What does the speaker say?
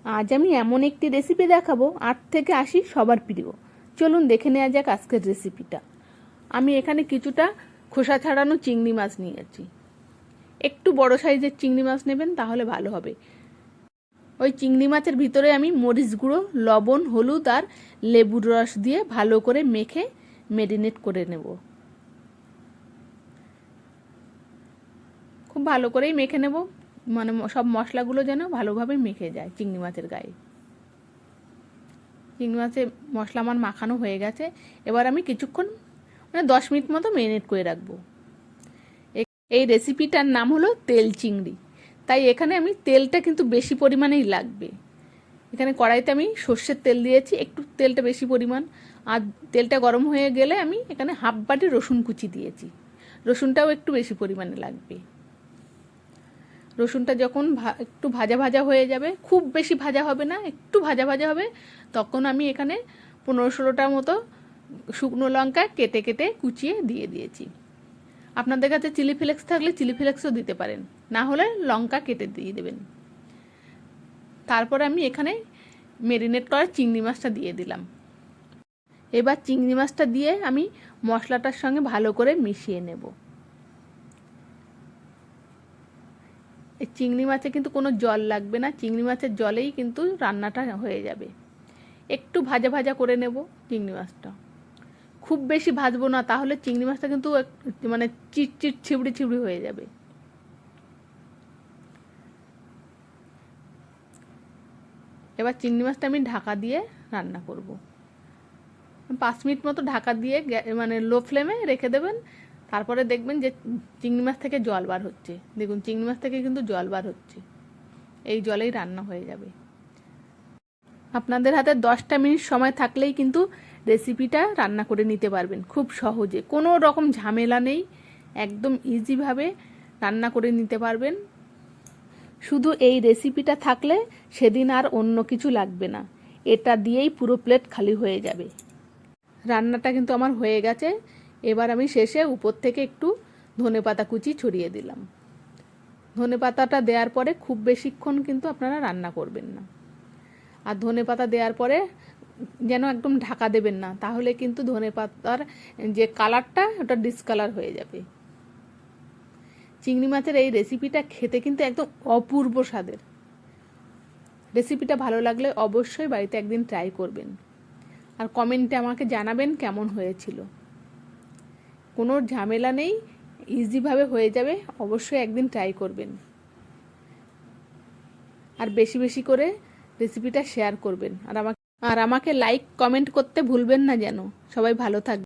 আজ আমি এমন একটি রেসিপি দেখাবো 8 থেকে 80 সবার প্রিয়। চলুন দেখে নেওয়া যাক আজকের রেসিপিটা। আমি এখানে কিছুটা খোসা ছাড়ানো চিংড়ি মাছ নিয়েছি। একটু বড় সাইজের চিংড়ি মাছ নেবেন, তাহলে ভালো হবে। ওই চিংড়ি মাছের ভিতরে আমি মরিচ গুঁড়ো, লবণ, হলুদ আর লেবুর রস দিয়ে ভালো করে মেখে ম্যারিনেট করে নেব। খুব ভালো করেই মেখে নেব, মানে সব মশলাগুলো যেন ভালোভাবে মেখে যায় চিংড়ি মাছের গায়ে। চিংড়ি মাছের মশলা আমার মাখানো হয়ে গেছে। এবার আমি কিছুক্ষণ 10 মিনিট মতো ম্যারিনেট করে রাখবো। এই রেসিপিটার নাম হলো তেল চিংড়ি, তাই এখানে আমি তেলটা কিন্তু বেশি পরিমাণেই লাগবে। এখানে কড়াইতে আমি সর্ষের তেল দিয়েছি, একটু তেলটা বেশি পরিমাণ। আর তেলটা গরম হয়ে গেলে আমি এখানে হাফ বাটি রসুন কুচি দিয়েছি। রসুনটাও একটু বেশি পরিমাণে লাগবে। রসুনটা যখন একটু ভাজা ভাজা হয়ে যাবে, খুব বেশি ভাজা হবে না, একটু ভাজা ভাজা হবে, তখন আমি এখানে 15-16টার মতো শুকনো লঙ্কা কেটে কেটে কুচিয়ে দিয়ে দিয়েছি। আপনাদের কাছে চিলি ফ্লেক্স থাকলে চিলি ফ্লেক্সও দিতে পারেন, না হলে লঙ্কা কেটে দিয়ে দেবেন। তারপর আমি এখানে ম্যারিনেট করা চিংড়ি মাছটা দিয়ে দিলাম। এবার চিংড়ি মাছটা দিয়ে আমি মশলাটার সঙ্গে ভালো করে মিশিয়ে নেব। এই চিংড়ি মাছে কিন্তু কোনো জল লাগবে না, চিংড়ি মাছের জলেই কিন্তু রান্নাটা হয়ে যাবে। একটু ভাজা ভাজা করে নেব চিংড়ি মাছটা, খুব বেশি ভাজবো না, তাহলে চিংড়ি মাছটা কিন্তু মানে চিটচিট ছিবড়ি ছিবড়ি হয়ে যাবে। এবার চিংড়ি মাছটা আমি ঢাকা দিয়ে রান্না করব। 5 মিনিট মতো ঢাকা দিয়ে মানে লো ফ্লেমে রেখে দেবেন। তারপরে দেখবেন যে চিংড়ি মাছ থেকে জল বার হচ্ছে। দেখুন চিংড়ি মাছ থেকে কিন্তু জল বার হচ্ছে, এই জলেই রান্না হয়ে যাবে। আপনাদের হাতে 10টা মিনিট সময় থাকলেই কিন্তু রেসিপিটা রান্না করে নিতে পারবেন খুব সহজে, কোনো রকম ঝামেলা নেই, একদম ইজিভাবে রান্না করে নিতে পারবেন। শুধু এই রেসিপিটা থাকলে সেদিন আর অন্য কিছু লাগবে না, এটা দিয়েই পুরো প্লেট খালি হয়ে যাবে। রান্নাটা কিন্তু আমার হয়ে গেছে। এবার আমি শেষে উপর থেকে একটু ধনেপাতা কুচি ছড়িয়ে দিলাম। ধনেপাতাটা দেওয়ার পরে খুব বেশিক্ষণ কিন্তু আপনারা রান্না করবেন না। আর ধনেপাতা দেওয়ার পরে যেন একদম ঢাকা দেবেন না, তাহলে কিন্তু ধনেপাতার যে কালারটা ওটা ডিসকালার হয়ে যাবে। চিংড়ি মাছের এই রেসিপিটা খেতে কিন্তু একদম অপূর্ব স্বাদের। রেসিপিটা ভালো লাগলে অবশ্যই বাড়িতে একদিন ট্রাই করবেন, আর কমেন্টে আমাকে জানাবেন কেমন হয়েছিল। কোনো ঝামেলা নেই, ইজিভাবে হয়ে যাবে, অবশ্যই একদিন ট্রাই করবেন। আর বেশি বেশি করে রেসিপিটা শেয়ার করবেন, আর আমাকে লাইক কমেন্ট করতে ভুলবেন না যেন। সবাই ভালো থাকবেন।